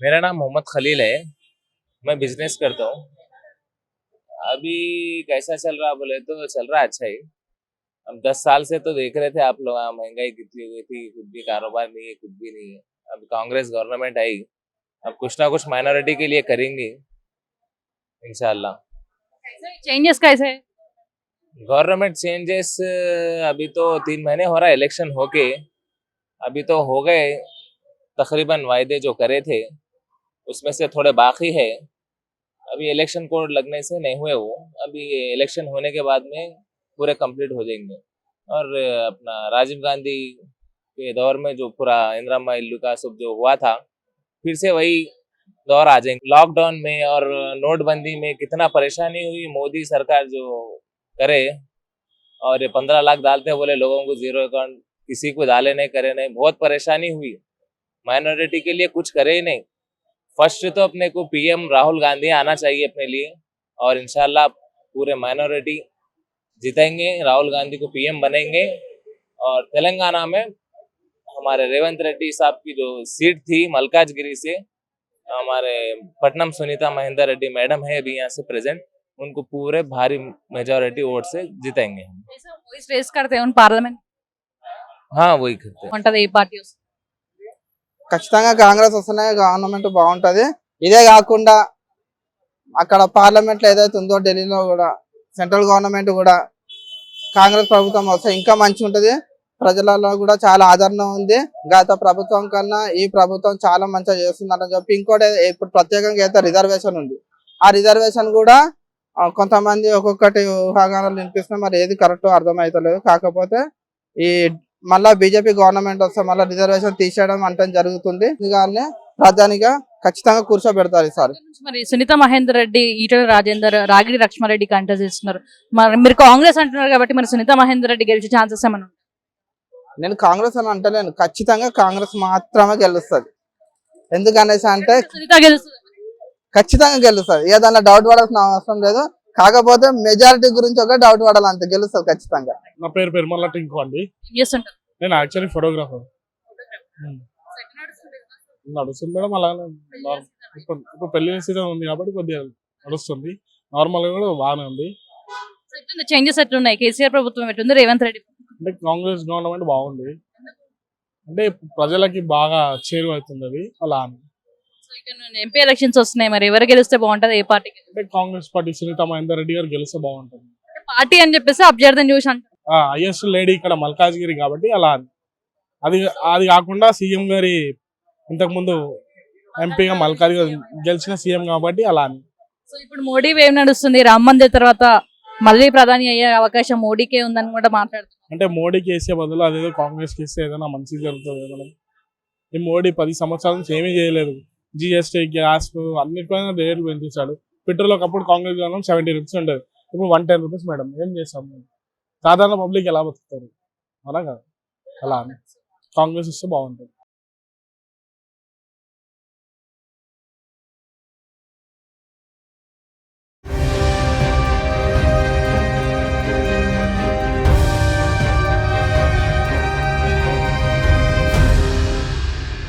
मेरा नाम मोहम्मद खलील है। मैं बिजनेस करता हूँ। अभी कैसा चल रहा बोले तो चल रहा अच्छा ही। अब 10 साल से तो देख रहे थे आप लोग, महंगाई कितनी हो गई थी, कुछ भी कारोबार नहीं है, कुछ भी नहीं है। अब कांग्रेस गवर्नमेंट आई, अब कुछ ना कुछ माइनॉरिटी के लिए करेंगे इंशाल्लाह। चेंजेस कैसे है? गवर्नमेंट चेंजेस अभी तो 3 महीने हो रहा है इलेक्शन होके। अभी तो हो गए तकरीबन, वायदे जो करे थे उसमें से थोड़े बाकी है। अभी इलेक्शन कोड लगने से नहीं हुए वो। अभी इलेक्शन होने के बाद में पूरे कंप्लीट हो जाएंगे। और अपना राजीव गांधी के दौर में जो पूरा इंदिरा इल्लू का सब जो हुआ था, फिर से वही दौर आ जाएंगे। लॉकडाउन में और नोटबंदी में कितना परेशानी हुई, मोदी सरकार जो करे। और ये 15 लाख डालते बोले लोगों को जीरो अकाउंट, किसी को डाले नहीं, करे नहीं, बहुत परेशानी हुई। माइनॉरिटी के लिए कुछ करे ही नहीं। फर्स्ट तो अपने को पीएम राहुल गांधी आना चाहिए अपने लिए, और इंशाल्लाह पूरे माइनॉरिटी जीतेंगे, राहुल गांधी को पीएम बनेंगे। और तेलंगाना में हमारे रेवंत रेड्डी साहब की जो सीट थी मलकाजगिरी से, हमारे पटनम सुनीता महेंदर रेड्डी मैडम है अभी यहाँ से प्रेजेंट, उनको पूरे भारी मेजोरिटी वोट से जीतेंगे हम। వాయిస్ రేస్ करते हैं పార్లమెంట్ हाँ वही करते हैं। ఉంటది ఏ పార్టీ వస్తుంది? ఖచ్చితంగా కాంగ్రెస్ వస్తేనే గవర్నమెంట్ బాగుంటది. ఇదే కాకుండా అక్కడ పార్లమెంట్ లో ఏదైతే ఉందో ఢిల్లీలో కూడా సెంట్రల్ గవర్నమెంట్ కూడా కాంగ్రెస్ ప్రభుత్వం వస్తే ఇంకా మంచి ఉంటది. ప్రజలలో కూడా చాలా ఆదరణ ఉంది. గత ప్రభుత్వం కన్నా ఈ ప్రభుత్వం చాలా మంచిగా చేస్తుందని చెప్పి ఇంకోటి ఇప్పుడు ప్రత్యేకంగా అయితే రిజర్వేషన్ ఉంది. ఆ రిజర్వేషన్ కూడా కొంతమంది ఒక్కొక్కటి ఊహాగానాలు వినిపిస్తున్నా, మరి ఏది కరెక్ట్ అర్థమైతలేదు. కాకపోతే ఈ మళ్ళా బీజేపీ గవర్నమెంట్ వస్తే మళ్ళీ రిజర్వేషన్ తీసేయడం అంటే జరుగుతుంది. కానీ ప్రధానిగా ఖచ్చితంగా కూర్చోబెడతారు ఈసారి. మరి సునీత మహేందర్ రెడ్డి, ఈటల రాజేందర్, రాగిడి లక్ష్మారెడ్డి కంటెస్ట్ చేస్తున్నారు. మరి మీరు కాంగ్రెస్ అంటున్నారు కాబట్టి మరి సునీత మహేందర్ రెడ్డి గెలిచే ఛాన్సెస్ ఏమైనా ఉంటాయి? నేను కాంగ్రెస్ అని అంటలేను, ఖచ్చితంగా కాంగ్రెస్ మాత్రమే గెలుస్తుంది. ఎందుకనేసి అంటే సునీత గెలుస్తుంది. ఖచ్చితంగా గెలుస్తుంది, ఏదన్నా డౌట్ పడాల్సిన అవసరం లేదు. కాకపోతే మెజారిటీ గురించి ఒక డౌట్ పడాలి, అంతే. గెలుస్తుంది ఖచ్చితంగా. నా పేరు పెరుమల్ల టింకు అండి. ఏం చేస్తుంటారు? నేను యాక్చువల్లీ ఫోటోగ్రాఫర్. నడుస్తుంది మేడం అలానే. ఇప్పుడు పెళ్లి సీజన్ ఉంది కాబట్టి కొద్దిగా నడుస్తుంది. నార్మల్గా కూడా బాగానే ఉంది. చేంజెస్ ఎట్లున్నాయి? కేసీఆర్ ప్రభుత్వం ఎట్లుంది? రేవంత్ రెడ్డి అంటే కాంగ్రెస్ గవర్నమెంట్ బాగుంది, అంటే ప్రజలకి బాగా చేరువవుతుంది అది అలా అని. ఎంపీ ఎలక్షన్స్ వస్తున్నాయి, మరి ఎవరు గెలిస్తే బాగుంటది? ఏ పార్టీ? అంటే కాంగ్రెస్ పార్టీ సునీత మహేందర్ రెడ్డి గారు గెలిస్తే బాగుంటుంది. పార్టీ అని చెప్పేసి అభ్యర్థిని చూసి అంటారు. హైయెస్ట్ లేడీ ఇక్కడ మల్కాజ్గిరి కాబట్టి అలా అని. అది అది కాకుండా సీఎం గారి ఇంతకుముందు ఎంపీగా మల్కాజ్గిరి గెలిచిన సీఎం కాబట్టి అలా అని. సో ఇప్పుడు మోడీ వేవ్ నడుస్తుంది. రామ్ మందిర్ తర్వాత మళ్ళీ ప్రధాని అయ్యే అవకాశం మోడీకే ఉందని కూడా మాట్లాడుతున్నారు. అంటే మోడీకి వేసే బదులు అదేదో కాంగ్రెస్కి వేస్తే ఏదైనా మంచిగా జరుగుతుంది కదా. ఈ మోడీ 10 సంవత్సరాల నుంచి ఏమీ చేయలేదు. జిఎస్టీ, గ్యాస్ అన్నిటిపైన రేట్లు పెంచేశాడు. పెట్రోల్ ఒకప్పుడు కాంగ్రెస్ గవర్నమెంట్ 70 రూపీస్ ఉండేది, ఇప్పుడు 110 రూపీస్. మేడం ఏం చేస్తాం? సాధారణ పబ్లిక్ ఎలా బతుకుతారు? అలా కాదు, అలా కాంగ్రెస్ వస్తే బాగుంటుంది.